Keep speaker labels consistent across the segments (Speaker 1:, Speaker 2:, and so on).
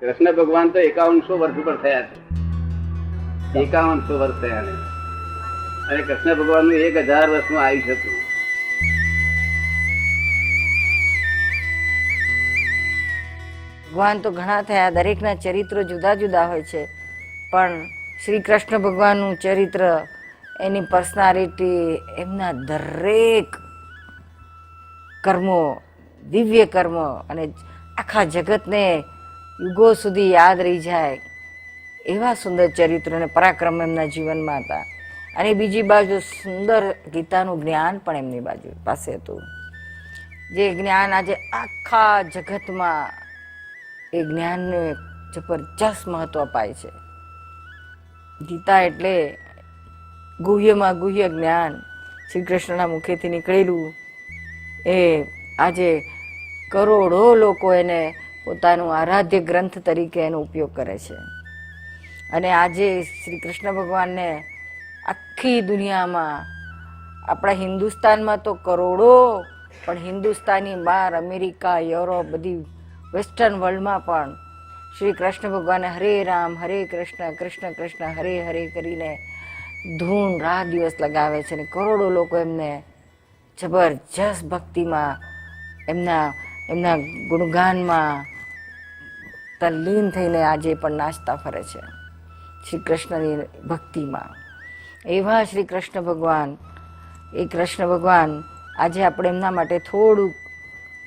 Speaker 1: કૃષ્ણ ભગવાન તો 5100 વર્ષ ઉપર થયા છે, 5100 વર્ષ થયા ને, અને કૃષ્ણ ભગવાન નું 1000 વર્ષનું આયુષ્ય હતું.
Speaker 2: ભગવાન તો ઘણા થયા, દરેકના ચરિત્રો જુદા જુદા હોય છે, પણ શ્રી કૃષ્ણ ભગવાનનું ચરિત્ર, એની પર્સનાલિટી, એમના દરેક કર્મો, દિવ્ય કર્મો, અને આખા જગતને યુગો સુધી યાદ રહી જાય એવા સુંદર ચરિત્રો અને પરાક્રમ એમના જીવનમાં હતા. અને બીજી બાજુ સુંદર ગીતાનું જ્ઞાન પણ એમની બાજુ પાસે હતું, જે જ્ઞાન આજે આખા જગતમાં એ જ્ઞાનને જબરજસ્ત મહત્વ અપાય છે. ગીતા એટલે ગુહ્યમાં ગુહ્ય જ્ઞાન શ્રી કૃષ્ણના મુખેથી નીકળેલું. એ આજે કરોડો લોકો એને પોતાનું આરાધ્ય ગ્રંથ તરીકે એનો ઉપયોગ કરે છે. અને આજે શ્રી કૃષ્ણ ભગવાનને આખી દુનિયામાં, આપણા હિન્દુસ્તાનમાં તો કરોડો, પણ હિન્દુસ્તાની બહાર અમેરિકા, યુરોપ, બધી વેસ્ટર્ન વર્લ્ડમાં પણ શ્રી કૃષ્ણ ભગવાને હરે રામ હરે કૃષ્ણ કૃષ્ણ કૃષ્ણ હરે હરે કરીને ધૂન રાત દિવસ લગાવે છે. અને કરોડો લોકો એમને જબરજસ્ત ભક્તિમાં, એમના ગુણગાનમાં તલ્લીન થઈને આજે પણ નાચતા ફરે છે શ્રી કૃષ્ણની ભક્તિમાં. એવા શ્રી કૃષ્ણ ભગવાન, એ કૃષ્ણ ભગવાન આજે આપણે એમના માટે થોડુંક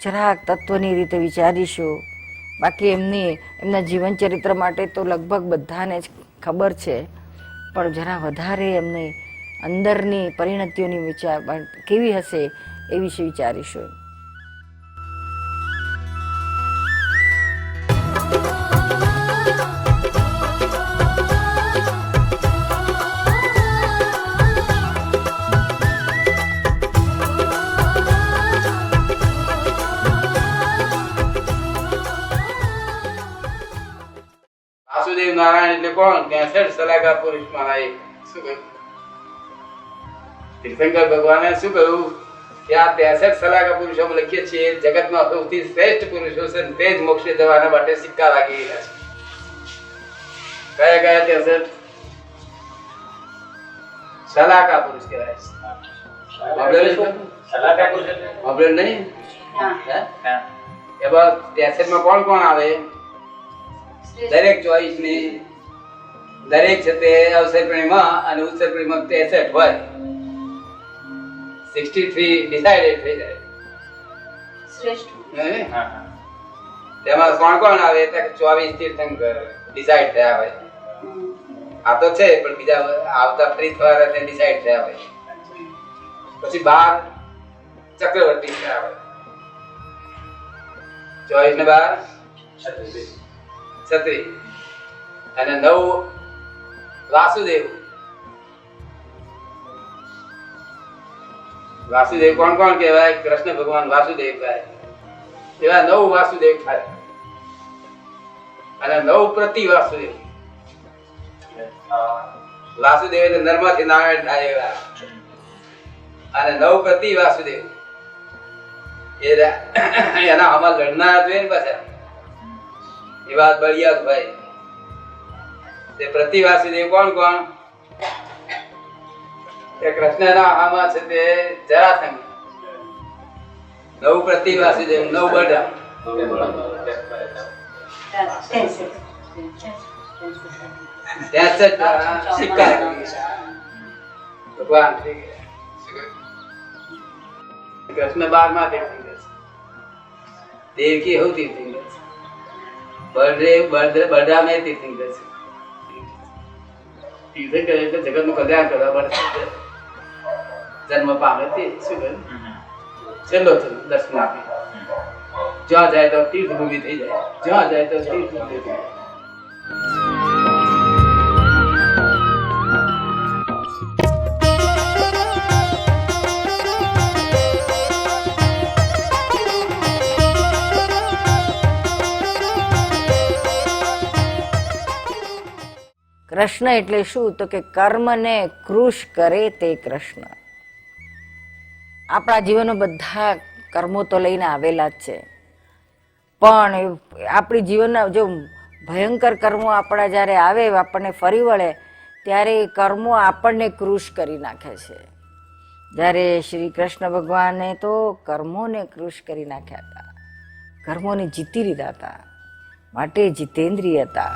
Speaker 2: જરાક તત્વની રીતે વિચારીશું. બાકી એમના જીવન ચરિત્ર માટે તો લગભગ બધાને જ ખબર છે, પણ જરા વધારે એમની અંદરની પરિણતિઓની વિચાર કેવી હશે એ વિશે વિચારીશું.
Speaker 1: વાસુદેવ નારાયણ એટલે કોણ? 63 સલાહકાર પુરુષમાં એક. શું કહ્યું તીર્થંકર ભગવાને? શું કહ્યું કે આ 63 સલાહકાર પુરુષોમાં લખીએ છીએ જગતમાં સૌથી શ્રેષ્ઠ પુરુષો છે, તે જ મોક્ષે જવાના માટે સિક્કા લાગી રહ્યા છે. કયા કયા 63 સલાહકાર પુરુષ કહેવાય છે? આપણે નહીં એમાં 63 માં કોણ કોણ આવે? દરેક ચોઈસ ની, દરેક છે તે અવસર પ્રેમમાં અને ઉત્સર પ્રેમમાં 63 હોય. 63 ડિસાઇડેડ થઈ જાય શ્રેષ્ઠ. તેમાં કોણ કોણ આવે? 24 તીર્થંકર ડિસાઇડ થયા હોય. આ તો છે, પણ બીજા આવતા ફરી થવાના તે ડિસાઇડ થયા હોય. પછી 12 ચક્રવર્તી થયા હોય. 24 ને 12 છત્રી, અને 9 વાસુદેવ. વાસુદેવ કોણ કોણ કહેવાય? કૃષ્ણ ભગવાન વાસુદેવ કહેવાય. એવા 9 વાસુદેવ થાય. અને 9 પ્રતિ વાસુદેવ. વાસુદેવ એટલે નર્મથી નારાયણ થાય એવા. અને 9 પ્રતિ વાસુદેવ એના આમાં લડનારા જોઈએ ને પાછા એવા બળિયા ભાઈ. તે પ્રતિ વાસુદેવ કોણ કોણ? તે કૃષ્ણના આમાં છે તે જરાસંઘ. 9 પ્રતિ વાસુદેવ, 9 બળરામ. સિક્કા ભગવાન કૃષ્ણ 12 માં દેવકી હોતી બળરામ એ તીર્થંકર છે. તીર્થંકર એટલે જગતનું કલ્યાણ કરવા માટે જન્મ પામે તે. શું કહ્યું? છેલ્લો દર્શન આપી. જ્યાં જાય તો તીર્થભૂમિ થઈ જાય, જ્યાં જાય તો તીર્થભૂમિ થઈ જાય.
Speaker 2: કૃષ્ણ એટલે શું? તો કે કર્મને કૃશ કરે તે કૃષ્ણ. આપણા જીવનમાં બધા કર્મો તો લઈને આવેલા જ છે, પણ આપણી જીવનના જો ભયંકર કર્મો આપણા જ્યારે આવે, આપણને ફરી વળે, ત્યારે એ કર્મો આપણને કૃશ કરી નાખે છે. જ્યારે શ્રી કૃષ્ણ ભગવાને તો કર્મોને કૃશ કરી નાખ્યા હતા, કર્મોને જીતી લીધા હતા, માટે જીતેન્દ્રિય હતા.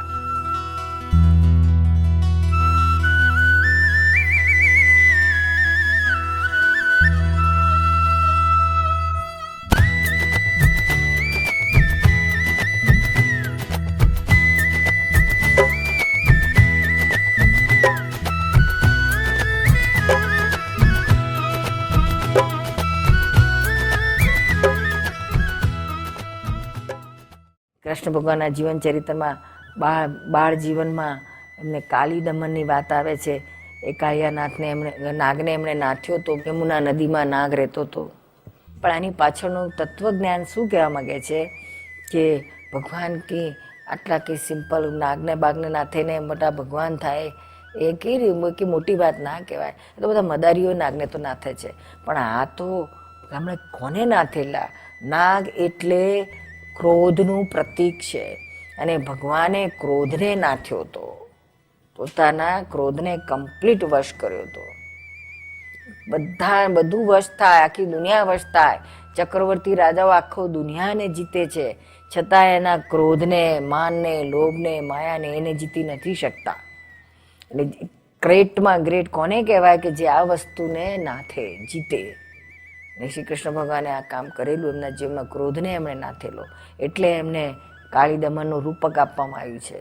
Speaker 2: કૃષ્ણ ભગવાનના જીવન ચરિત્રમાં બાળ જીવનમાં એમને કાલી દમનની વાત આવે છે. એ કાળિયાનાથને નાગને એમણે નાથ્યો હતો, યમુના નદીમાં નાગ રહેતો હતો. પણ આની પાછળનું તત્વજ્ઞાન શું કહેવા માગે છે કે ભગવાન કે આટલા કે સિમ્પલ નાગને બાગને નાથીને મોટા ભગવાન થાય એ કે મોટી વાત ના કહેવાય. એ તો બધા મદારીઓ નાગને તો નાથે છે, પણ આ તો એમણે કોને નાથેલા? નાગ એટલે ક્રોધનું પ્રતીક છે, અને ભગવાને ક્રોધને નાથ્યો હતો, પોતાના ક્રોધને કમ્પ્લીટ વશ કર્યો હતો. બધું વશ થાય, આખી દુનિયા વશ થાય. ચક્રવર્તી રાજાઓ આખો દુનિયાને જીતે છે, છતાં એના ક્રોધને, માનને, લોભને, માયાને એને જીતી નથી શકતા. એટલે ગ્રેટમાં ગ્રેટ કોને કહેવાય કે જે આ વસ્તુને નાથે, જીતે. ને શ્રી કૃષ્ણ ભગવાને આ કામ કરેલું, એમના જીવનમાં ક્રોધને એમણે નાથેલો, એટલે એમને કાળી દમનનું રૂપક આપવામાં આવ્યું છે.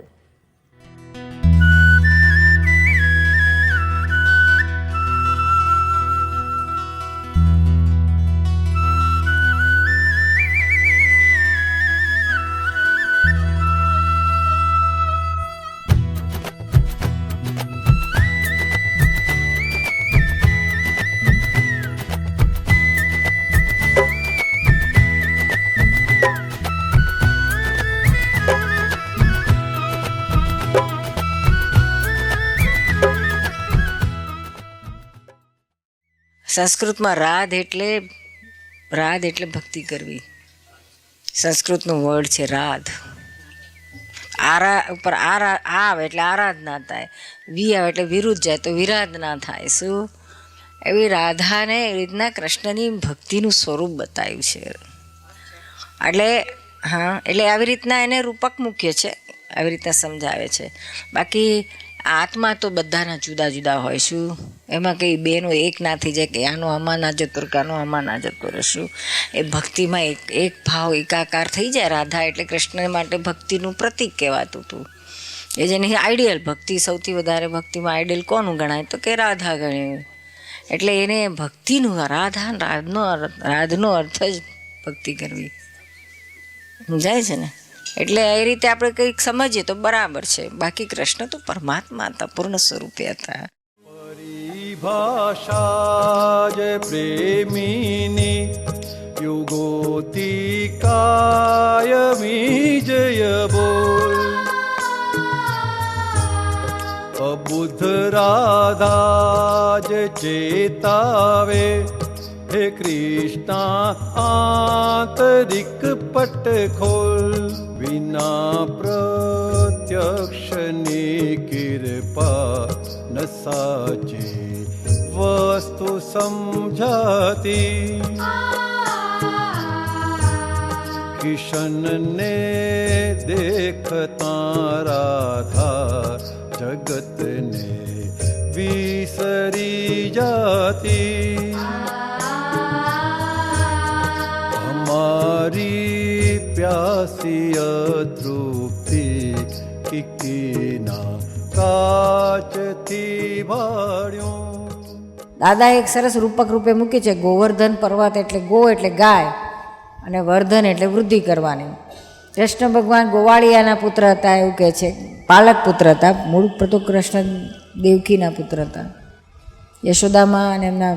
Speaker 2: સંસ્કૃતમાં રાધ એટલે ભક્તિ કરવી. સંસ્કૃતનું વર્ડ છે રાધ. ઉપર આવે એટલે આરાધના થાય, વી આવે એટલે વિરુદ્ધ જાય તો વિરાધના થાય. શું? એવી રાધાને એવી રીતના કૃષ્ણની ભક્તિનું સ્વરૂપ બતાવ્યું છે. એટલે આવી રીતના એને રૂપક મુખ્ય છે, આવી રીતના સમજાવે છે. બાકી આત્મા તો બધાના જુદા જુદા હોય. શું? એમાં કંઈ બેનો એક ના થઈ જાય કે આનો આમાં ના જતો કે આનો આમાં ના જતો રહેશું. એ ભક્તિમાં એક ભાવ એકાકાર થઈ જાય. રાધા એટલે કૃષ્ણ માટે ભક્તિનું પ્રતીક કહેવાતું હતું. એ જેની આઈડિયલ ભક્તિ, સૌથી વધારે ભક્તિમાં આઈડિયલ કોનું ગણાય તો કે રાધા ગણાય. એટલે એને ભક્તિનું રાધનો અર્થ જ ભક્તિ કરવી. સમજાય છે ને? એટલે એ રીતે આપણે કંઈક સમજીએ તો બરાબર છે. બાકી કૃષ્ણ તો પરમાત્મા હતા, પૂર્ણ સ્વરૂપે હતા.
Speaker 3: પરિભાષા જ પ્રેમીની યુગોથી કાયમી જય બોલ. અબુધ રાધા જ ચેતાવે, હે કૃષ્ણ આંતરિક પટ ખોલ. વિના પ્રત્યક્ષની કૃપા ન સાચી વસ્તુ સમજાતી. કિશનને દેખતા રાધા જગતને વિસરી જાતી. हमारी प्यासी तृप्ति किकीना काचથી ભાળ્યું.
Speaker 2: દાદા એક સરસ રૂપક રૂપે મૂકી છે. ગોવર્ધન પર્વત એટલે ગો એટલે ગાય, અને વર્ધન એટલે વૃદ્ધિ કરવાની. કૃષ્ણ ભગવાન ગોવાળિયાના પુત્ર હતા એવું કહે છે. પાલક પુત્ર હતા. મૂળ તો કૃષ્ણ દેવકીના પુત્ર હતા. યશોદામાં અને એમના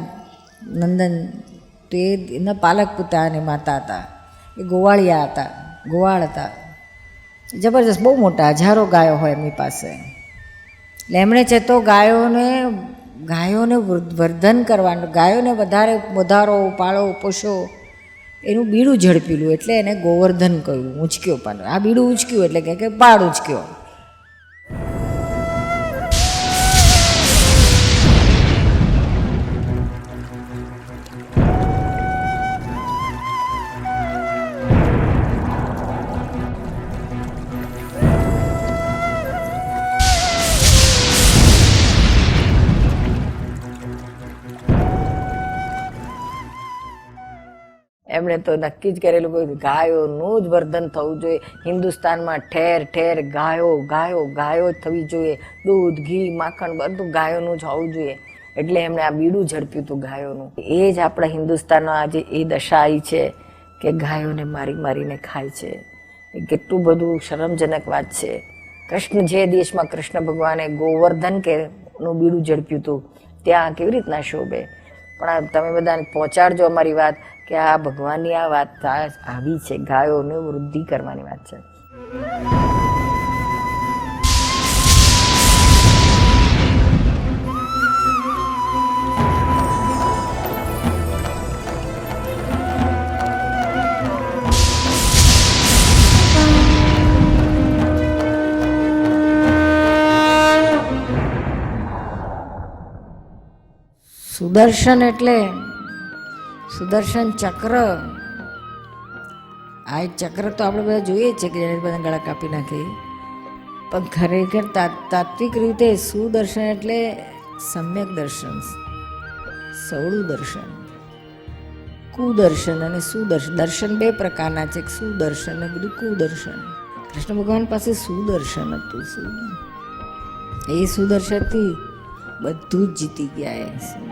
Speaker 2: નંદન તો એના પાલક પુત્ર અને માતા હતા. એ ગોવાળિયા હતા, ગોવાળ હતા. જબરજસ્ત, બહુ મોટા, હજારો ગાયો હોય એમની પાસે. એટલે એમણે છે તો ગાયોને વર્ધન કરવાનું, ગાયોને વધારો પાળો, પોષો, એનું બીડું ઝડપેલું એટલે એને ગોવર્ધન કહ્યું, ઊંચક્યો પણ. આ બીડું ઊંચક્યું એટલે કે પાડ ઊંચક્યો. એમણે તો નક્કી જ કરેલું કે ગાયોનું જ વર્ધન થવું જોઈએ. હિન્દુસ્તાનમાં ઠેર ઠેર ગાયો ગાયો ગાયો જ થવી જોઈએ. દૂધ, ઘી, માખણ બધું ગાયોનું જ હોવું જોઈએ. એટલે એમણે આ બીડું ઝડપ્યું હતું ગાયોનું. એ જ આપણા હિન્દુસ્તાનનો આજે એ દશા આવી છે કે ગાયોને મારી મારીને ખાય છે. એ કેટલું બધું શરમજનક વાત છે. કૃષ્ણ જે દેશમાં કૃષ્ણ ભગવાને ગોવર્ધન કે નું બીડું ઝડપ્યું હતું ત્યાં કેવી રીતના શોભે. પણ તમે બધાને પહોંચાડજો અમારી વાત કે આ ભગવાનની આ વાત આવી છે, ગાયોની વૃદ્ધિ કરવાની વાત છે. સુદર્શન એટલે સુદર્શન ચક્ર. આ એક ચક્ર તો આપણે બધા જોઈએ છે કે જેને બધા ગળા કાપી નાખે, પણ ખરેખર તાત્વિક રીતે સુદર્શન એટલે સમ્યક દર્શન, સવળું દર્શન. કુદર્શન અને સુદર્શન, દર્શન બે પ્રકારના છે, સુદર્શન અને બધું કુદર્શન. કૃષ્ણ ભગવાન પાસે સુદર્શન હતું. એ સુદર્શનથી બધું જ જીતી ગયા.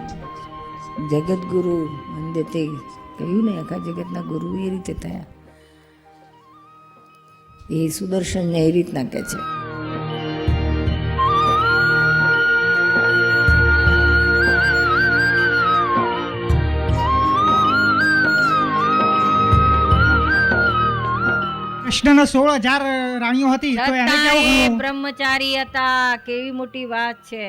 Speaker 2: જગતગુરુ મંદે તે કહ્યું ને, આખા જગતના ગુરુ એ રીતે થયા. એ સુદર્શનને એ રીતના કહે છે.
Speaker 4: કૃષ્ણનો 16,000 રાણીઓ હતી તો એને કેવું
Speaker 2: બ્રહ્મચારી હતા. કેવી મોટી વાત છે.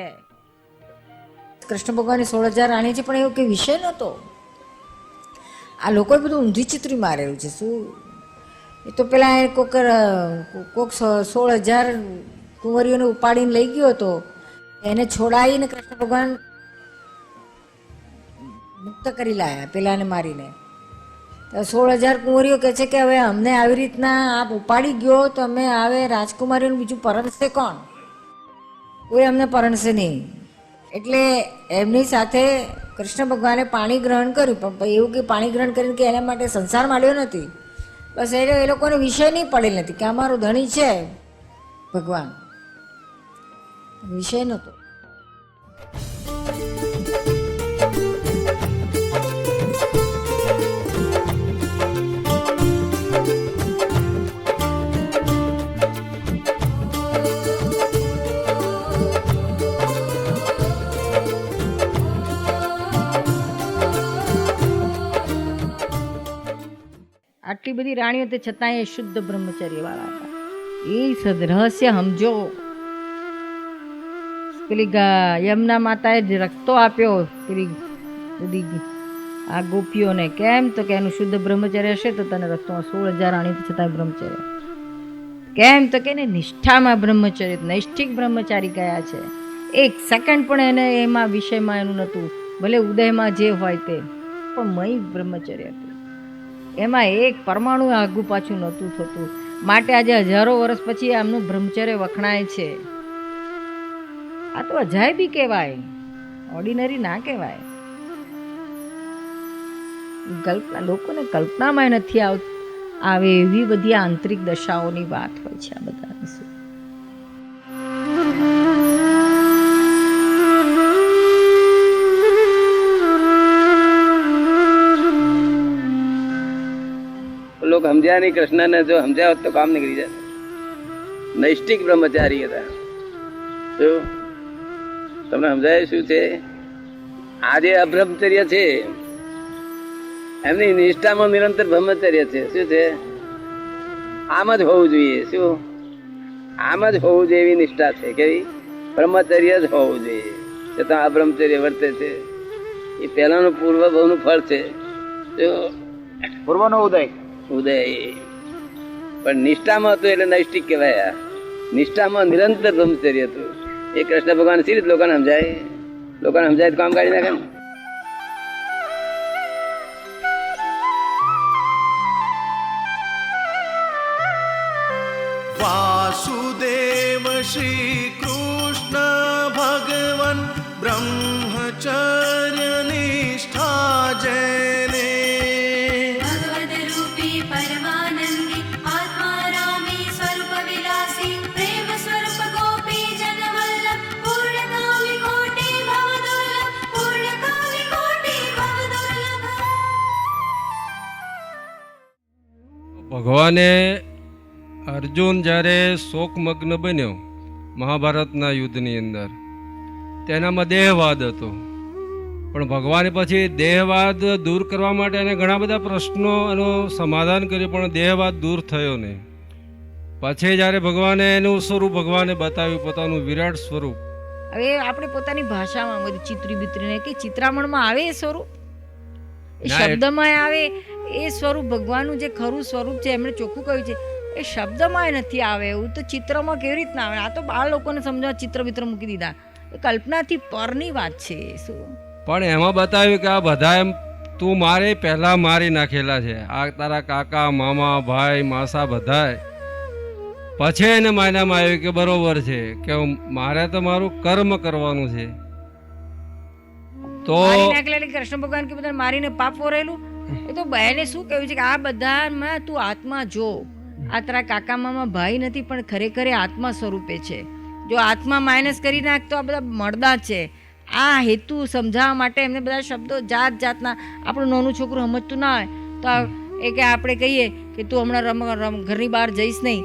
Speaker 2: કૃષ્ણ ભગવાનની 16,000 રાણી છે, પણ એવો કોઈ વિષય નહોતો. આ લોકોએ બધું ઊંધી ચિત્રી મારેલું છે. શું એ તો પેલા કોક 16,000 કુંવરીઓને ઉપાડીને લઈ ગયો હતો, એને છોડાવીને કૃષ્ણ ભગવાન મુક્ત કરી લાયા પેલાને મારીને. 16,000 કુંવરીઓ કહે છે કે હવે અમને આવી રીતના આપ ઉપાડી ગયો તો અમે હવે રાજકુમારીઓનું બીજું પરણશે કોણ? કોઈ અમને પરણશે નહીં. એટલે એમની સાથે કૃષ્ણ ભગવાને પાણી ગ્રહણ કર્યું, પણ એવું કે પાણી ગ્રહણ કરીને કે એના માટે સંસાર માંડ્યો નથી. બસ એ લોકોને વિષય નહીં પડેલ નથી કે અમારો ધણી છે ભગવાન, વિષય નહોતો. આટલી બધી રાણીઓ તે છતાં એ શુદ્ધ બ્રહ્મચર્ય વાળા હતા. એ રહસ્ય સમજો. પેલી યમુના માતાએ જ રસ્તો આપ્યો પેલી બધી આ ગોપીઓને. કેમ? તો કે એનું શુદ્ધ બ્રહ્મચર્ય હશે તો તને રસ્તો. 16,000 રાણી છતાં બ્રહ્મચર્ય. કેમ? તો કે એને નિષ્ઠામાં બ્રહ્મચર્ય, નૈષ્ઠિક બ્રહ્મચારી કયા છે. એક સેકન્ડ પણ એને એમાં વિષયમાં એનું નહોતું, ભલે ઉદયમાં જે હોય તે, પણ મય બ્રહ્મચર્ય હતું. એમાં એક પરમાણુ આગું પાછું નહોતું થતું. માટે આજે હજારો વર્ષ પછી આમનું બ્રહ્મચર્ય વખણાય છે. આ તો અજાયબી કહેવાય, ઓર્ડિનરી ના કહેવાય. લોકોને કલ્પનામાં નથી આવે એવી બધી આંતરિક દશાઓની વાત હોય છે આ બધાની. શું
Speaker 1: લોકો સમજ્યા નહીં. કૃષ્ણને જો સમજ્યા હોત તો કામ નીકળી જાય. નૈષ્ઠિક બ્રહ્મચારી હતા. શું તમને સમજાય શું છે? આ જે અબ્રહ્મચર્ય છે એમની નિષ્ઠામાં નિરંતર બ્રહ્મચર્ય છે. શું છે? આમ જ હોવું જોઈએ. શું? આમ જ હોવું જોઈએ એવી નિષ્ઠા છે. કેવી? બ્રહ્મચર્ય જ હોવું જોઈએ. છતાં અબ્રહ્મચર્ય વર્તે છે. એ પહેલાનું પૂર્વ બહુનું ફળ છે. જો
Speaker 5: પૂર્વનો ઉદય.
Speaker 6: ઉદય પણ નિષ્ઠામાં હતું એટલે નૈષ્ઠિક કહેવાય. નિષ્ઠામાં નિરંતર બ્રહ્મચર્ય હતું. એ કૃષ્ણ ભગવાન સી રીતે લોકોને સમજાય? લોકોને સમજાય તો કામ કાઢી નાખે ને.
Speaker 3: વાસુદેવ શ્રી કૃષ્ણ ભગવન બ્રહ્મચર્ય નિષ્ઠા જેને
Speaker 7: ભગવદ રૂપી પરમાનંદી આત્મા રામી સ્વરૂપ વિલાસી પ્રેમ સ્વરૂપ ગોપી જન વલ્લભ પૂર્ણ કાવી કોટી ભવ દુર્લભ પૂર્ણ કાવી કોટી ભવ દુર્લભ.
Speaker 8: ભગવાને અર્જુન જ્યારે શોકમગ્ન બન્યો મહાભારતના યુદ્ધની અંદર, તેનામાં દેહવાદ હતો. પણ ભગવાને પછી દેહવાદ દૂર કરવા માટે એને ઘણા બધા પ્રશ્નોનું સમાધાન કર્યું, પણ દેહવાદ દૂર થયો નહીં. પછી જ્યારે ભગવાને એનું સ્વરૂપ ભગવાને બતાવ્યું, પોતાનું વિરાટ સ્વરૂપ.
Speaker 2: હવે આપણે પોતાની ભાષામાં બધું ચિત્રી બિત્રીને કે ચિત્રામણમાં આવે એ સ્વરૂપ, એ શબ્દમાં આવે એ સ્વરૂપ, ભગવાનનું જે ખરું સ્વરૂપ છે એમણે ચોખ્ખું કહ્યું છે એ શબ્દમાં નથી આવે. એવું તો ચિત્રમાં કેવી રીતના આવે? આ તો બાળ લોકોને સમજાવવા ચિત્ર બિત્ર મૂકી દીધા. એ કલ્પનાથી પરની વાત છે. શું
Speaker 8: પણ એમાં બતાવ્યું કે આ બધા એમ તું મારે પહેલાં મારી નાખેલા છે, આ તારા કાકા મામા ભાઈ માસા બધાય. પછી એને માન્યામાં આવ્યું કે બરોબર છે કે મારે તો મારું કર્મ કરવાનું છે. તો
Speaker 2: કૃષ્ણ ભગવાન કે બધા મારીને પાપ વરેલું. એ તો બહેને શું કહ્યું છે કે આ બધામાં તું આત્મા જો. આ તારા કાકા મામા ભાઈ નથી, પણ ખરેખર આત્મા સ્વરૂપે છે. જો આત્મા માઇનસ કરી નાખ તો આ બધા મળદા છે. આ હેતુ સમજાવવા માટે એમને બધા શબ્દો જાત જાતના. આપણું નાનું છોકરું સમજતું ના હોય તો એ કે આપણે કહીએ કે તું હમણાં ઘરની બહાર જઈશ નહીં,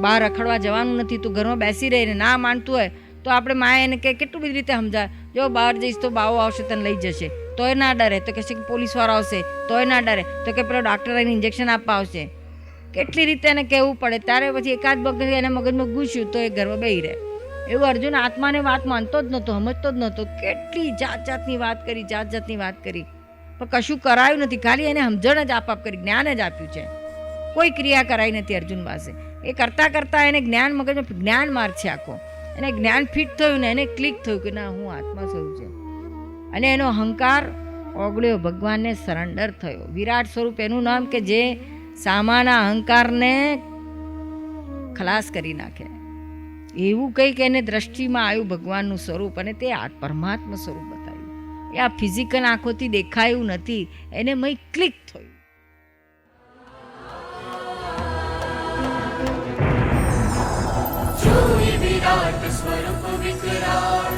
Speaker 2: બહાર રખડવા જવાનું નથી, તું ઘરમાં બેસી રહીને ના માનતું હોય તો આપણે માએ એને કે કેટલું બધી રીતે સમજાય. જો બહાર જઈશ તો બાવો આવશે તને લઈ જશે તોય ના ડરે, તો કહેશે કે પોલીસવાળા આવશે તોય ના ડરે, તો કે પેલો ડૉક્ટર આવીને ઇન્જેક્શન આપવા આવશે. કેટલી રીતે એને કહેવું પડે. ત્યારે પછી એકાદ વખત એના મગજમાં ઘૂસ્યું તો એ ઘરમાં બેહી રહે. એવું અર્જુન આત્માને વાત માનતો જ નહોતો, સમજતો જ નહોતો. કેટલી જાત જાતની વાત કરી, જાત જાતની વાત કરી, પણ કશું કરાયું નથી. ખાલી એને સમજણ જ આપ કરી, જ્ઞાન જ આપ્યું છે. કોઈ ક્રિયા કરાઈ નથી અર્જુન પાસે. એ કરતાં કરતાં એને જ્ઞાન મગજમાં જ્ઞાન માર્ગ છે આખો. એને જ્ઞાન ફિટ થયું ને એને ક્લિક થયું કે ના હું આત્મા સ્વરૂપ છે. અને એનો અહંકાર ઓગળ્યો, ભગવાનને સરેન્ડર થયો. વિરાટ સ્વરૂપ એનું નામ કે જે સામાના અહંકારને ખલાસ કરી નાખે. એવું કંઈક એને દ્રષ્ટિમાં આવ્યું ભગવાનનું સ્વરૂપ, અને તે પરમાત્મા સ્વરૂપ બતાવ્યું. એ આ ફિઝિકલ આંખોથી દેખાયું નથી, એને મય ક્લિક થયું.
Speaker 7: વિરાટ સ્વરૂપ વિકરાળ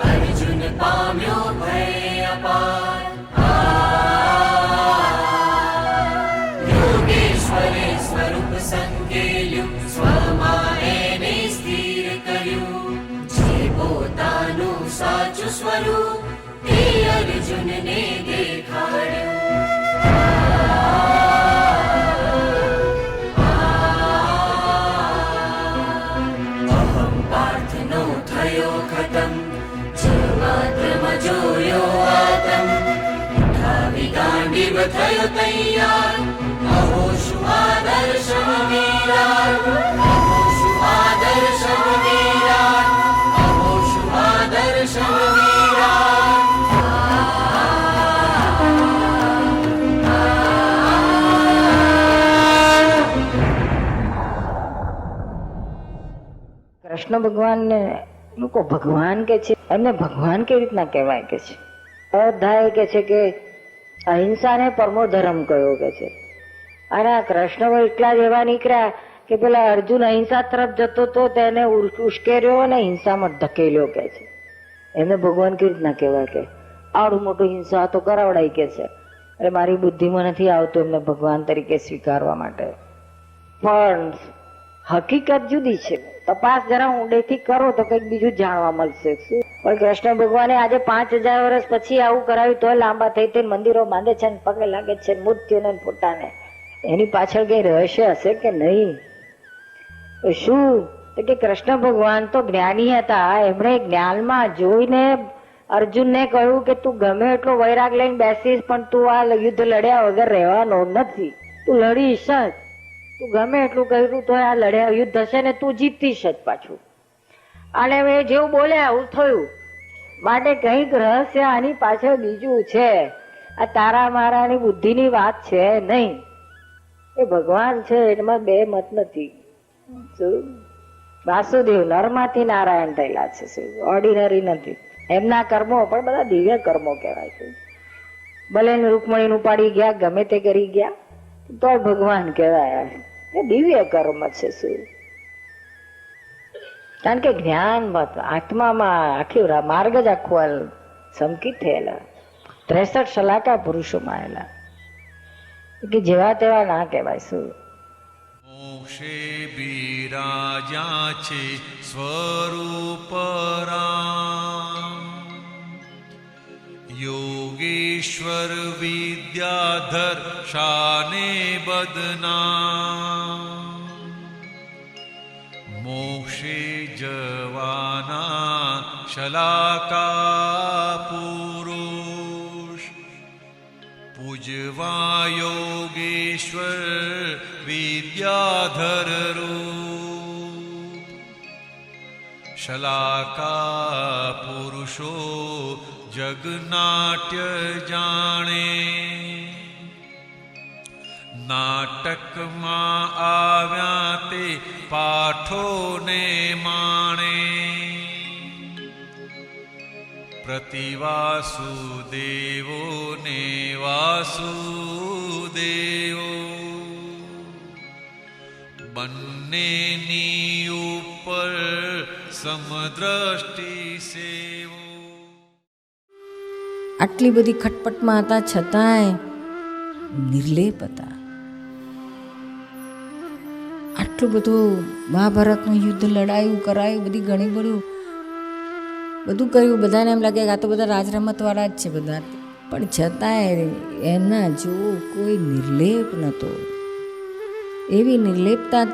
Speaker 7: અર્જુન પામ્યો ભય અપાર. યોગેશ્વરે સ્વરૂપ સંકેલ્યું, સ્વમાં એને સ્થિર કર્યું. જે પોતાનું સાચું સ્વરૂપ તે અર્જુનને દેખાડ્યું. થયો તૈયાર અહો શું આદર્શ વીરા, અહો શું આદર્શ વીરા, અહો શું આદર્શ વીરા.
Speaker 2: કૃષ્ણ ભગવાનને લોકો ભગવાન કે છે, એમને ભગવાન કેવી રીતના કહેવાય કે છે? બધા કે છે કે અહિંસાને પરમો ધર્મ કયો કે છે. અને આ કૃષ્ણ એટલા જ એવા નીકળ્યા કે પેલા અર્જુન અહિંસા તરફ જતો તો તેને ઉશ્કેર્યો અને હિંસામાં ધકેલ્યો કે છે. એમને ભગવાન કેવી રીતના કહેવાય કે આવડું મોટું હિંસા તો કરાવડાય કે છે. એટલે મારી બુદ્ધિમાં નથી આવતું એમને ભગવાન તરીકે સ્વીકારવા માટે. પણ હકીકત જુદી છે. તપાસ જરા ઊંડેથી કરો તો કંઈક બીજું જાણવા મળશે. શું પણ કૃષ્ણ ભગવાને આજે 5000 વર્ષ પછી આવું કરાવ્યું તો લાંબા થઈ થઈને મંદિરો બાંધે છે ને પગે લાગે છે મૂર્તિઓને ફોટાને. એની પાછળ કઈ રહસ્ય હશે કે નહીં? શું કે કૃષ્ણ ભગવાન તો જ્ઞાની હતા. એમણે જ્ઞાનમાં જોઈને અર્જુનને કહ્યું કે તું ગમે એટલો વૈરાગ લઈને બેસીશ પણ તું આ યુદ્ધ લડ્યા વગર રહેવાનો નથી, તું લડીશ જ. તું ગમે એટલું કહ્યું તો આ લડ્યા યુદ્ધ હશે ને તું જીતીશ જ પાછું. અને મેં જેવું બોલ્યા એવું થયું. માટે કંઈક રહસ્ય આની પાછળ બીજું છે. આ તારા મારાની બુદ્ધિની વાત છે નહીં, એ ભગવાન છે, એમાં બે મત નથી. શું વાસુદેવ નરમાંથી નારાયણ થયેલા છે, શું ઓર્ડિનરી નથી. એમના કર્મો પણ બધા દિવ્ય કર્મો કહેવાય છે. ભલે રૂકમણીને ઉપાડી ગયા, ગમે તે કરી ગયા, તો ભગવાન કહેવાય. એ દિવ્ય કર્મ છે. શું કારણ કે જ્ઞાન આત્મામાં આખી માર્ગ જ આખો સંકિત થયેલા 63 શલાકા પુરુષોમાં આવેલા કે જેવા તેવા ના કહેવાય. શું
Speaker 3: મોક્ષે બિરાજ્યા છે સ્વરૂપ રામ, યોગેશ્વર વિદ્યાધર શાને બદનામ, મોક્ષે જવાના શલાકા પુરુષ, પૂજવા યોગેશ્વર વિદ્યાધર રૂપ, શલાકા પુરુષો જગનાટ્ય જાણે, નાટકમાં આવ્યા તે પાઠોને માણે, પ્રતિવાસુદેવો ને વાસુદેવો, બંનેની ઉપર સમદ્રષ્ટિ સેવો.
Speaker 2: આટલી બધી ખટપટમાં હતા છતાંય નિર્લેપ હતા. આટલું બધું મહાભારતનું યુદ્ધ લડાયું કરાયું, બધી ઘણી બધું કર્યું. બધાને એમ લાગે કે આ તો બધા રાજરમતવાળા જ છે બધા, પણ છતાંય એના જેવો કોઈ નિર્લેપ નહોતો. એવી નિર્લેપતા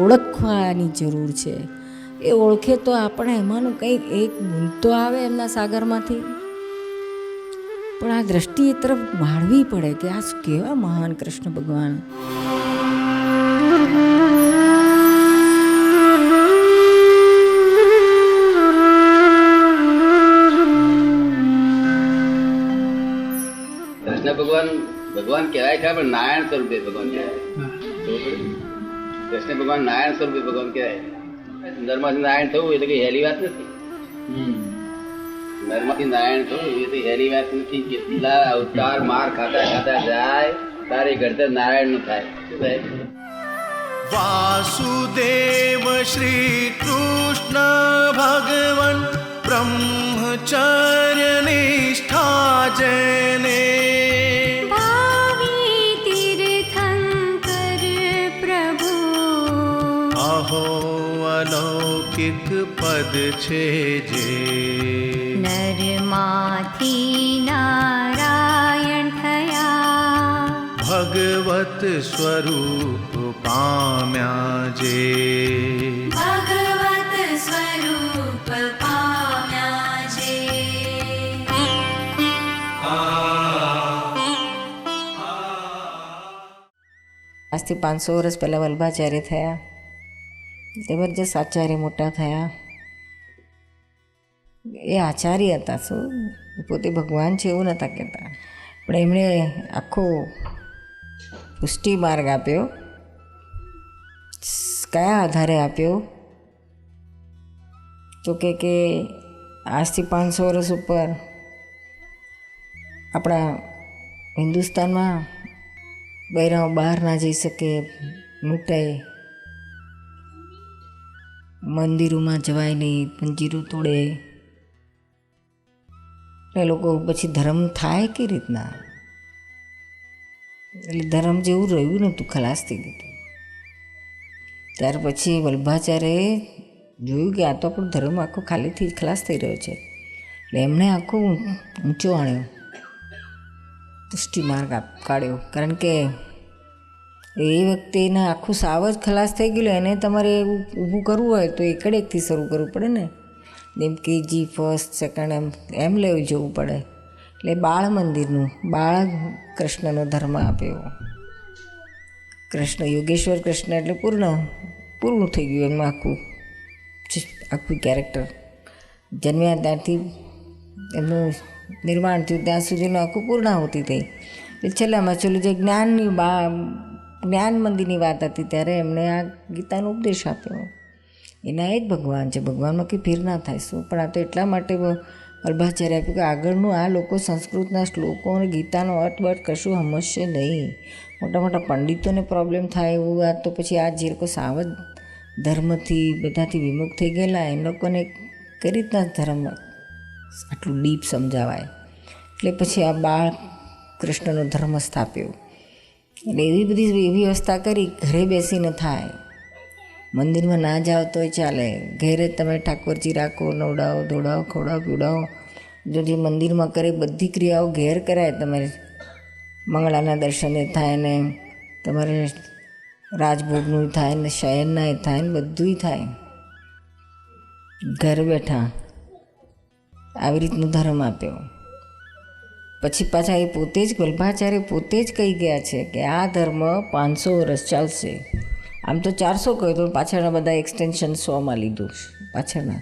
Speaker 2: ઓળખવાની જરૂર છે. એ ઓળખે તો આપણે એમાંનું કંઈક એક બૂંદ તો આવે એમના સાગરમાંથી. પણ આ દ્રષ્ટિ એ તરફ માળવી પડે કે આ કેવા મહાન કૃષ્ણ ભગવાન.
Speaker 6: કૃષ્ણ ભગવાન કહેવાય ખરા, પણ નારાયણ સ્વરૂપે ભગવાન કહેવાય. કૃષ્ણ ભગવાન નારાયણ સ્વરૂપે ભગવાન કહેવાય. નરમાંથી નારાયણ થવું એટલે કઈ હેલી વાત નથી. નરમાંથી નારાયણ થવું એ તો હેલી વાત નથી. કેટલા અવતાર માર ખાતા જાય તારે ઘડતર નારાયણ નું થાય. શું થાય?
Speaker 3: વાસુદેવ શ્રી કૃષ્ણ ભગવન બ્રહ્મચર્ય નિષ્ઠા જેને,
Speaker 7: ભાવી તીર્થંકર પ્રભુ,
Speaker 3: અહો અલૌકિક પદ છે જે,
Speaker 7: નરમાંથી નારાયણ થયા,
Speaker 3: ભગવત સ્વરૂપ પામ્યા જે,
Speaker 7: ભગવત સ્વરૂપ પામ્યા જે.
Speaker 2: આજથી 500 વર્ષ પહેલાં વલ્ભાચાર્ય થયા. જબરજસ્ત આચાર્ય મોટા થયા. એ આચાર્ય હતા. શું પોતે ભગવાન છે એવું નહોતા કહેતા, પણ એમણે આખો પુષ્ટિ માર્ગ આપ્યો. કયા આધારે આપ્યો? તો કે આજથી 500 વર્ષ ઉપર આપણા હિન્દુસ્તાનમાં બૈરાઓ બહાર ના જઈ શકે, લૂંટાય, મંદિરોમાં જવાય નહીં, મંજીરું તોડે. એ લોકો પછી ધર્મ થાય કઈ રીતના? એટલે ધર્મ જેવું રહ્યું નહોતું, ખલાસ થઈ ગયું. ત્યાર પછી વલ્ભાચાર્યએ જોયું કે આ તો આપણો ધર્મ આખો ખાલીથી ખલાસ થઈ રહ્યો છે. એટલે એમણે આખો ઊંચો આણ્યો, પુષ્ટિ માર્ગ કાઢ્યો. કારણ કે એ વખતે એના આખું સાવ જ ખલાસ થઈ ગયેલું. એને તમારે ઊભું કરવું હોય તો એકડેકથી શરૂ કરવું પડે ને. જેમ KG ફર્સ્ટ સેકન્ડ એમ લેવું જવું પડે. એટલે બાળ મંદિરનું બાળ કૃષ્ણનો ધર્મ આપ્યો. કૃષ્ણ યોગેશ્વર કૃષ્ણ એટલે પૂરું થઈ ગયું એમનું આખું કેરેક્ટર. જન્મ્યા ત્યારથી એમનું નિર્માણ થયું ત્યાં સુધીનું આખું પૂર્ણાહુતિ થઈ. એટલે છેલ્લામાં છેલ્લું જે જ્ઞાન મંદિરની વાત હતી ત્યારે એમણે આ ગીતાનો ઉપદેશ આપ્યો. એના એ જ ભગવાન છે, ભગવાનમાં કંઈ ફેર ના થાય શું. પણ આ તો એટલા માટે વલ્ભાચાર્ય આપ્યું કે આગળનું આ લોકો સંસ્કૃતના શ્લોકો અને ગીતાનો અર્થ કશું સમજશે નહીં. મોટા મોટા પંડિતોને પ્રોબ્લેમ થાય એવું. આ તો પછી આ જે લોકો સાવધ ધર્મથી બધાથી વિમુખ થઈ ગયેલા એ લોકોને કઈ રીતના ધર્મ આટલું ડીપ સમજાવાય. એટલે પછી આ બાળ કૃષ્ણનો ધર્મ સ્થાપ્યો. એટલે એવી બધી વ્યવસ્થા કરી ઘરે બેસીને થાય. મંદિરમાં ના જાઓ તોય ચાલે, ઘેરે તમે ઠાકોરજી રાખો, નવડાવો, ધોડાવો, ખવડાવો, પીવડાવો. જો જે મંદિરમાં કરે બધી ક્રિયાઓ ઘેર કરાય. તમારે મંગળાના દર્શને થાય ને તમારે રાજભોગનું થાય ને શયનના થાય ને બધું થાય. ઘર બેઠા આવી રીતનો ધર્મ આપ્યો. પછી પાછા એ પોતે જ વલ્ભાચાર્ય પોતે જ કહી ગયા છે કે આ ધર્મ 500 વર્ષ ચાલશે. આમ તો 400 કહ્યું તો પાછળના બધા એક્સટેન્શન 100માં લીધું પાછળના.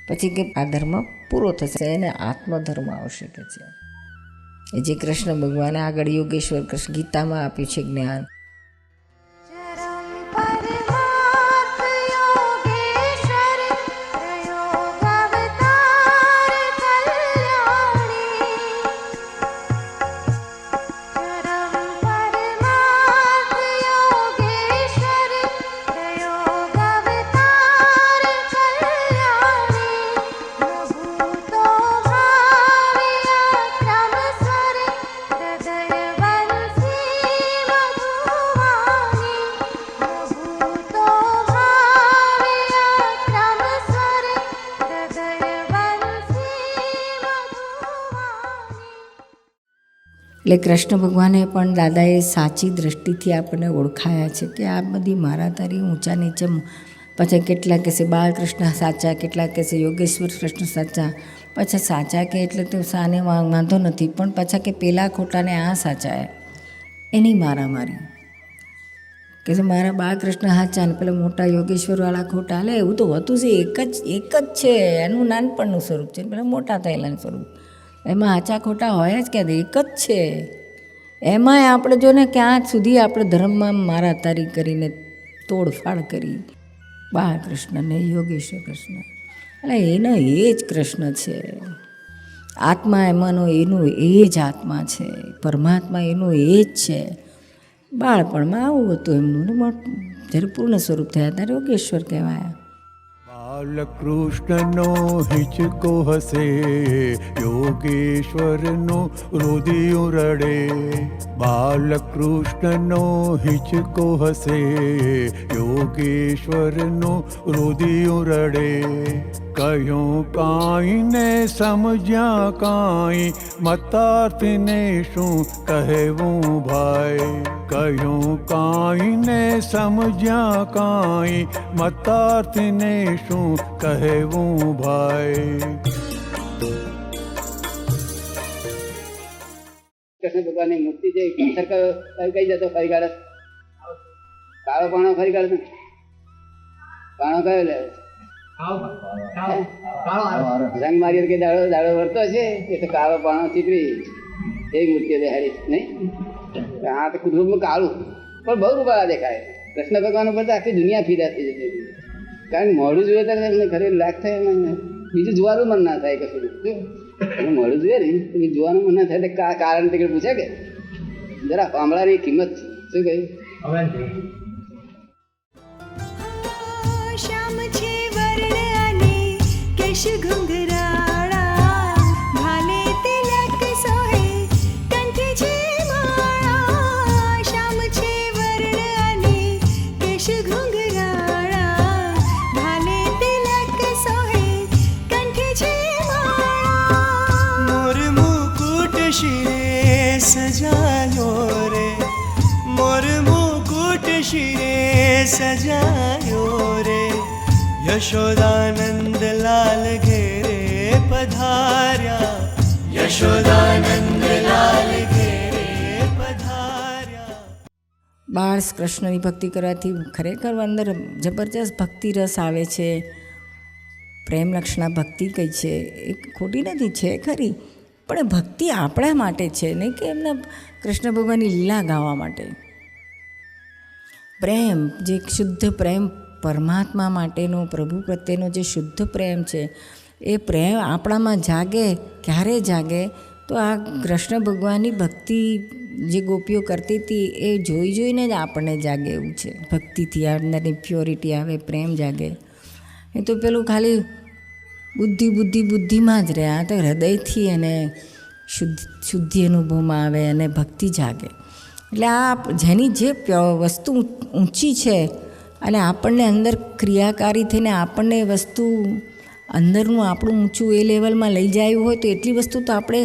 Speaker 2: પછી કે આ ધર્મ પૂરો થશે અને આત્મધર્મ આવશે કે છે. એ જે કૃષ્ણ ભગવાને આગળ યોગેશ્વર કૃષ્ણ ગીતામાં આપ્યું છે જ્ઞાન. એટલે કૃષ્ણ ભગવાને પણ દાદાએ સાચી દૃષ્ટિથી આપણને ઓળખાયા છે કે આ બધી મારા તારી ઊંચા નીચે. પછી કેટલા કહેશે બાળકૃષ્ણ સાચા, કેટલા કહેશે યોગેશ્વર કૃષ્ણ સાચા. પછી સાચા કે એટલે તો સાને વાંધો નથી, પણ પાછા કે પેલા ખોટાને આ સાચા એની મારામારી કે મારા બાળકૃષ્ણ સાચા ને પેલા મોટા યોગેશ્વરવાળા ખોટા. એટલે એવું તો હોતું છે, એક જ છે. એનું નાનપણનું સ્વરૂપ છે, પેલા મોટા થયેલાનું સ્વરૂપ. એમાં આચા ખોટા હોય જ ક્યાં, એક જ છે. એમાંય આપણે જો ને ક્યાં સુધી આપણે ધર્મમાં મારા તારી કરીને તોડફાડ કરી બાળકૃષ્ણ ને યોગેશ્વર કૃષ્ણ. એટલે એનો એ જ કૃષ્ણ છે. આત્મા એમાંનો એનું એ જ આત્મા છે. પરમાત્મા એનું એ જ છે. બાળપણમાં આવું હતું એમનું ને જ્યારે પૂર્ણ સ્વરૂપ થયા ત્યારે યોગેશ્વર કહેવાયા.
Speaker 3: બાલકૃષ્ણનો હિચકો હસે, યોગેશ્વરનો રુદિયું રડે. બાલકૃષ્ણનો હિચકો હસે, યોગેશ્વરનો રુદિયું રડે. કહ્યું કાંઈ ને સમજ્યા કાંઈ, મતાર્થને શું કહેવું ભાઈ. કહ્યું કાંઈ ને સમજ્યા કાંઈ, મતાર્થને શું કહેવું ભાઈ.
Speaker 6: કૃષ્ણ ભગવાનની મુક્તિ જે પથ્થર કઈ જતો ફરી કાઢે, કાળો પાણો ફરી કાઢે. પાણો કયો લે રંગ મારી કે દાડો દાડો વરતો છે એ તો કાળો પાણો ચીતરી એ મૂર્તિઓ દેખાડી નહીં. હા તો કુદરતમાં કાળું પણ બહુ રૂપાળા દેખાય. કૃષ્ણ ભગવાન ઉપર તો આખી દુનિયા ફીદા થઈ જતી. કારણ કે મોઢું જોઈએ ત્યારે એમને ઘરે લાગ થાય, બીજું જોવાનું મન ના થાય. કશું મોઢું જોઈએ ને બીજું જોવાનું મન ના થાય. કારણ તે પૂછે કે જરા આમળાની કિંમત શું કહ્યું.
Speaker 7: श्याम छे वर्ण अने केश घुंघराळा, भाले तिलक सोहे कंठे छे माळा. श्याम छे वर्ण अने केश घुंघराळा, भाले तिलक सोहे कंठे छे माळा.
Speaker 5: मोर मुकुट शिरे सजायो रे, मोर मुकुट शिरे सजायो रे. यशोदानंद लाल घेरे પધાર્યા યશોદાનંદ લાલ ઘેરે પધાર્યા.
Speaker 2: બાળ કૃષ્ણની ભક્તિ કરવાથી ખરેખર અંદર જબરજસ્ત ભક્તિ રસ આવે છે. પ્રેમ લક્ષણા ભક્તિ કઈ છે એ ખોટી નથી, છે ખરી, પણ એ ભક્તિ આપણા માટે છે, નહીં કે એમના કૃષ્ણ ભગવાનની લીલા ગાવા માટે. પ્રેમ જે શુદ્ધ પ્રેમ પરમાત્મા માટેનો, પ્રભુ પ્રત્યેનો જે શુદ્ધ પ્રેમ છે, એ પ્રેમ આપણામાં જાગે. ક્યારે જાગે? તો આ કૃષ્ણ ભગવાનની ભક્તિ જે ગોપીઓ કરતી હતી એ જોઈ જોઈને જ આપણને જાગે એવું છે. ભક્તિથી અંદરની પ્યોરિટી આવે, પ્રેમ જાગે. એ તો પેલું ખાલી બુદ્ધિમાં જ રહે. આ તો હૃદયથી અને શુદ્ધિ અનુભવમાં આવે અને ભક્તિ જાગે. એટલે આ જેની જે વસ્તુ ઊંચી છે અને આપણને અંદર ક્રિયાકારી થઈને આપણને એ વસ્તુ અંદરનું આપણું ઊંચું એ લેવલમાં લઈ જાય હોય તો એટલી વસ્તુ તો આપણે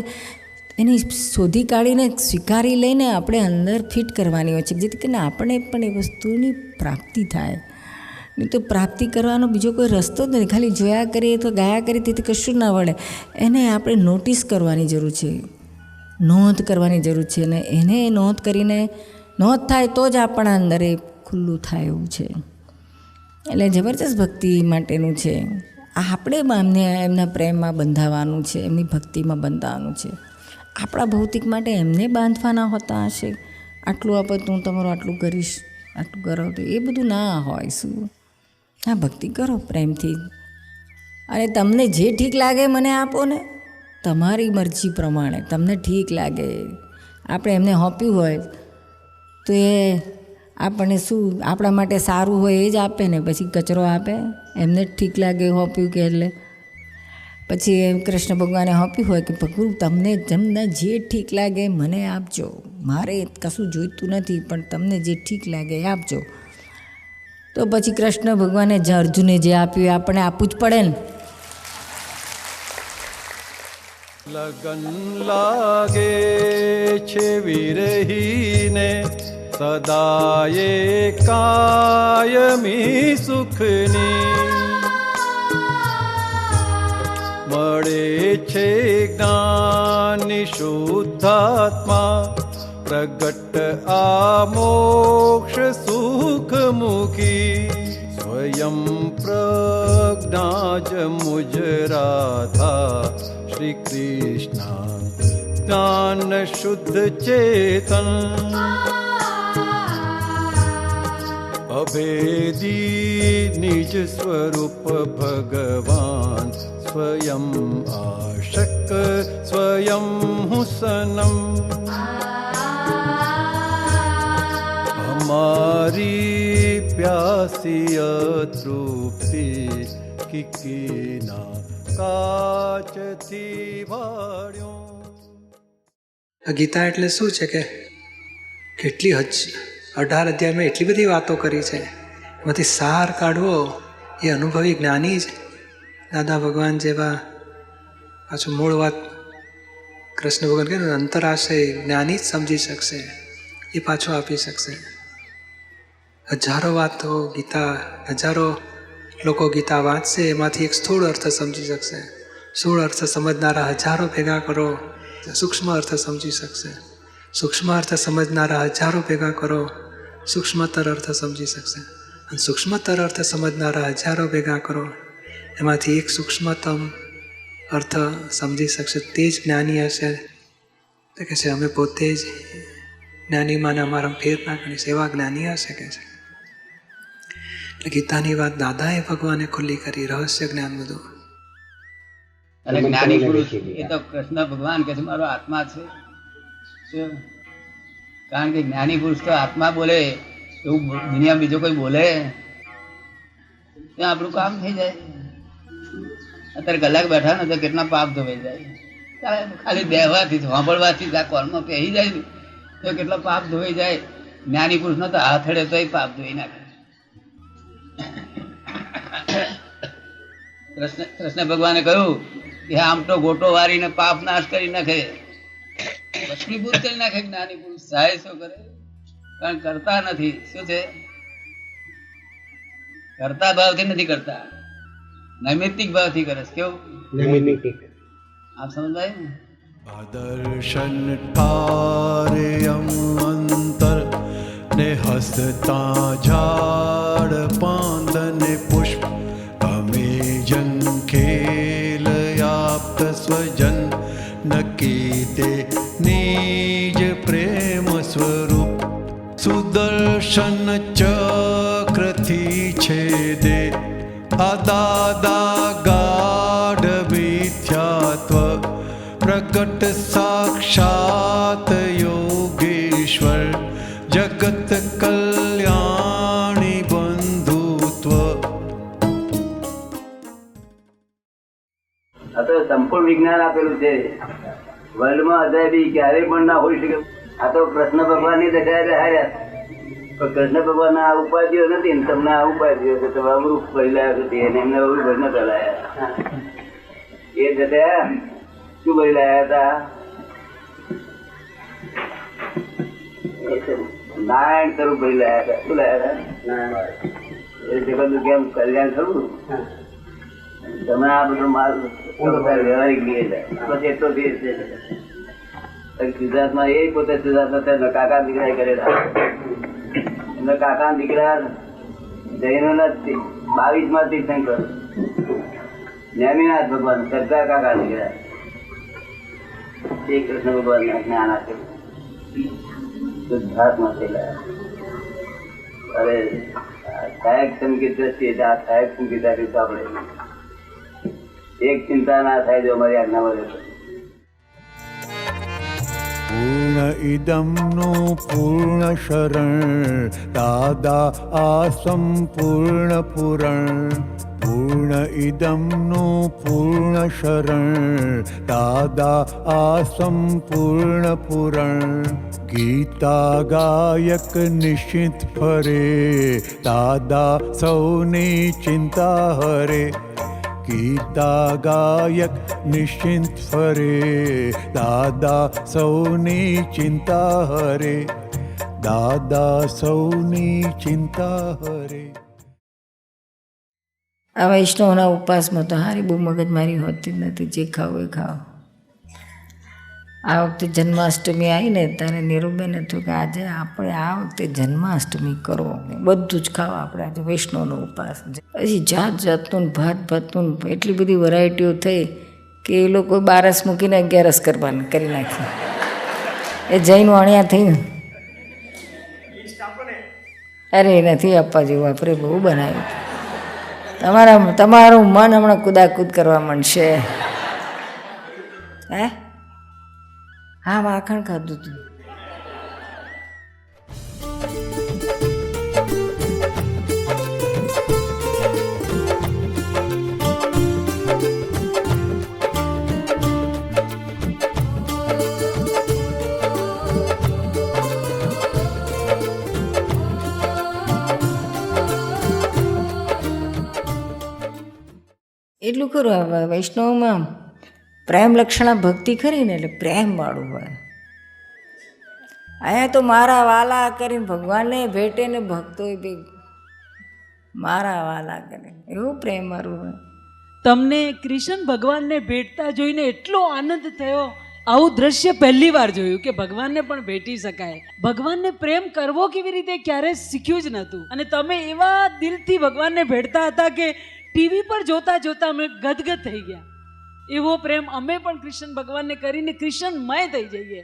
Speaker 2: એની શોધી કાઢીને સ્વીકારી લઈને આપણે અંદર ફિટ કરવાની હોય છે, જેથી કરીને આપણે પણ એ વસ્તુની પ્રાપ્તિ થાય. નહીં તો પ્રાપ્તિ કરવાનો બીજો કોઈ રસ્તો જ નથી. ખાલી જોયા કરીએ તો ગાયા કરીએ તેથી કશું ના વળે. એને આપણે નોટિસ કરવાની જરૂર છે, નોંધ કરવાની જરૂર છે. અને એને નોંધ કરીને નોંધ થાય તો જ આપણા અંદર એ ખુલ્લું થાય એવું છે. એટલે જબરજસ્ત ભક્તિ માટેનું છે. આપણે એમને એમના પ્રેમમાં બંધાવાનું છે, એમની ભક્તિમાં બંધાવાનું છે. આપણા ભૌતિક માટે એમને બાંધવાના હોતા હશે, આટલું આપે તો હું તમારું આટલું કરીશ, આટલું કરો, તો એ બધું ના હોય. શું હા, ભક્તિ કરો પ્રેમથી. અને તમને જે ઠીક લાગે મને આપો ને, તમારી મરજી પ્રમાણે તમને ઠીક લાગે. આપણે એમને સોંપ્યું હોય તો એ આપણને શું આપણા માટે સારું હોય એ જ આપે ને, પછી કચરો આપે? એમને જ ઠીક લાગે સોંપ્યું કે એટલે પછી કૃષ્ણ ભગવાને સોંપ્યું હોય કે પ્રભુ તમને જે ઠીક લાગે મને આપજો, મારે કશું જોઈતું નથી, પણ તમને જે ઠીક લાગે એ આપજો. તો પછી કૃષ્ણ ભગવાને અર્જુને જે આપ્યું એ આપણને આપવું જ પડે ને.
Speaker 3: લગન લાગે છે વિરહીને સદાયે કાયમી સુખની, મળે છે જ્ઞાની શુદ્ધાત્મા પ્રગટ આ મોક્ષ સુખ મુખી. સ્વયં પ્રજ્ઞા જ મુજ રાધા શ્રી કૃષ્ણ જ્ઞાન શુદ્ધ ચેતન, અભેદી નિજ સ્વરૂપ ભગવાન સ્વયં આશક સ્વયં હુસનમ. हमारी प्यासी तृप्ति किकीना काचથી વાળ્યો.
Speaker 9: ગીતા એટલે શું છે કે કેટલી 18 અધ્યાયમાં એટલી બધી વાતો કરી છે, એમાંથી સાર કાઢવો એ અનુભવી જ્ઞાની જ દાદા ભગવાન જેવા. પાછું મૂળ વાત કૃષ્ણ ભગવાન કહે અંતરાશય જ્ઞાની જ સમજી શકશે, એ પાછો આપી શકશે. હજારો વાતો ગીતા, હજારો લોકો ગીતા વાંચશે, એમાંથી એક સ્થૂળ અર્થ સમજી શકશે. સ્થૂળ અર્થ સમજનારા હજારો ભેગા કરો, સૂક્ષ્મ અર્થ સમજી શકશે. સૂક્ષ્મ અર્થ સમજનારા હજારો ભેગા કરો, સૂક્ષ્મતર અર્થ સમજી શકશે. અને સૂક્ષ્મતર અર્થ સમજનારા હજારો ભેગા કરો, એમાંથી એક સૂક્ષ્મતમ અર્થ સમજી શકશે. તે જ જ્ઞાની હશે. તો કહે છે અમે પોતે જ જ્ઞાનીમાં અમારા ફેર ના ગણીશ, એવા જ્ઞાની હશે કે છે. એટલે ગીતાની વાત દાદાએ ભગવાને ખુલ્લી કરી, રહસ્ય જ્ઞાન બધું.
Speaker 6: અને જ્ઞાની પુરુષ એ તો કૃષ્ણ ભગવાન કે છે મારો આત્મા છે. કારણ કે જ્ઞાની પુરુષ તો આત્મા બોલે એવું દુનિયા બીજો કોઈ બોલે ત્યાં આપણું કામ થઈ જાય. અત્યારે કલાક બેઠા ને તો કેટલા પાપ ધોવાઈ જાય, ખાલી બેહવાથી સાંભળવાથી આ કોલમાં પહેરી જાય ને તો કેટલા પાપ ધોવાઈ જાય. જ્ઞાની પુરુષ નો તો હાથડે તો પાપ ધોઈ નાખે. કૃષ્ણ ભગવાને કહ્યું કે આમ તો ગોટો વારીને પાપ નાશ કરી નાખે, ભસ્મીભૂત કરી નાખે. જ્ઞાની પુરુષ સાહેબ શું કરે? કારણ કરતા નથી. શું છે? કરતા ભાવથી નથી કરતા, નૈમિત્તિક ભાવથી કરે છે. કેવું? નૈમિત્તિક. આપ સમજ ભાઈ ને?
Speaker 3: દર્શન ઠાર્યમ અંતર ને હસતા ઝાડ પાંદને પુષ્પ અમે જન ખેલયાપ્ત સ્વજન નકીતે નિજ પ્રેમ સ્વરૂપ સુદર્શન ચક્રથી છેદે આ દાદા ગાઢ મિથ્યાત્વ પ્રગટ સાક્ષાત યોગેશ્વર જગત કલ્યાણી બંધુત્વ.
Speaker 6: આ તો સંપૂર્ણ વિજ્ઞાન આપેલું છે. વર્લ્ડમાં અજાયબી ક્યારેય પણ ના હોઈ શકે. આ તો કૃષ્ણ ભગવાનની દશા હાર્યા, પણ કૃષ્ણ ભગવાન આ ઉપાધિઓ નથી ને તમને આ ઉપાધિઓ છે. તમે અવરૂપ પહેલાયા સુધી એને એમને અવરૂપ ભજન કરાયા. એ જતા શું કરી લાયા હતા? નારાયણ સ્વરૂપ ભરી લાયા હતા. શું લાયા હતા? એ જગત કેમ કલ્યાણ થયું. તમે આ બધો માલ વ્યવહારિક લઈએ પછી એટલો ફેર છે. ગુજરાતમાં એ પોતે ગુજરાતમાં કાકા દીકરા કરેલા. એમના કાકા દીકરા જૈનો ના 22 માં તીર્થંકર નેમિનાથ ભગવાન સરદાર કાકા દીકરા. શ્રી કૃષ્ણ ભગવાન જ્ઞાન આપેલું શુદ્ધાત્મા થયેલા. અરે સહાયક સંગીત દ્રષ્ટિએ આ સહાયક સંગીત આપ્યું તો આપણે એક ચિંતા ના થાય જો અમારી આજ્ઞા મળે તો.
Speaker 3: પૂર્ણ ઇદમનું પૂર્ણ શરણ દાદા આ સંપૂર્ણ પુરણ. પૂર્ણ ઇદમનું પૂર્ણ શરણ દાદા આ સંપૂર્ણ પુરણ. ગીતા ગાયક નિશ્ચિત ફરે દાદા સૌની ચિંતા હરે. ગીતા ગાયક નિશ્ચિંત ફરે દાદા સૌની ચિંતા હરે. દાદા સૌની ચિંતા હરે.
Speaker 2: આ વૈષ્ણવના ઉપવાસમાં તો હારી બહુ મગજમારી હોતી જ નથી. જે ખાવું એ ખાઓ. આ વખતે જન્માષ્ટમી આવીને ત્યારે નીરુબેને થયું કે આજે આપણે આ વખતે જન્માષ્ટમી કરો, બધું જ ખાઓ આપણે. આજે વૈષ્ણવનો ઉપવાસ છે. પછી જાત જાતનું ભાત ભાતનું એટલી બધી વેરાયટીઓ થઈ કે એ લોકો 12 મૂકીને 11 કરવાના કરી નાખી. એ જૈન વાણિયા થઈને અરે નથી આપવા જેવું. આપણે બહુ બનાવ્યું. તમારું મન હમણાં કુદાકૂદ કરવા માંડશે. હે હા માખણ ખાધું હતું. એટલું ખરું વૈષ્ણવમાં પ્રેમ લક્ષણા ભક્તિ ખરી ને એટલે પ્રેમવાળું હોય. અહીંયા તો મારા વાલા કરીને ભગવાનને ભેટે ને ભક્તો બી મારા વાલા કરે એવું પ્રેમવાળું હોય.
Speaker 10: તમને કૃષ્ણ ભગવાનને ભેટતા જોઈને એટલો આનંદ થયો. આવું દ્રશ્ય પહેલી વાર જોયું કે ભગવાનને પણ ભેટી શકાય. ભગવાનને પ્રેમ કરવો કેવી રીતે ક્યારે શીખ્યું જ નહોતું. અને તમે એવા દિલથી ભગવાનને ભેટતા હતા કે ટીવી પર જોતા જોતા અમે ગદગદ થઈ ગયા. એવો પ્રેમ અમે પણ કૃષ્ણ ભગવાનને કરીને કૃષ્ણમય થઈ જઈએ.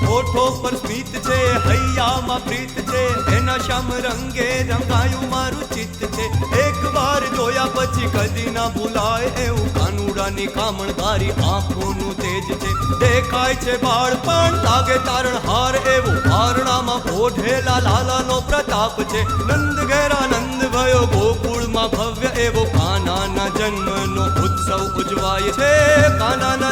Speaker 5: હોઠો પર સ્મિત છે, હૈયામાં પ્રીત છે, એના શ્યામ રંગે રંગાયું મારું ચિત્ત છે. એક વાર જોયા પછી કદી ના ભૂલાય એવું કાનુડાની કામણધારી આંખોનું તેજ છે. દેખાય છે બાળપણ લાગે તારણહાર એવો હારણામાં ઓઢેલા લાલાનો પ્રતાપ છે. નંદ ઘેરા નંદ ભયો ગોકુળમાં ભવ્ય એવો કાનાના જન્મનો ઉત્સવ ઉજવાય છે. કાનાના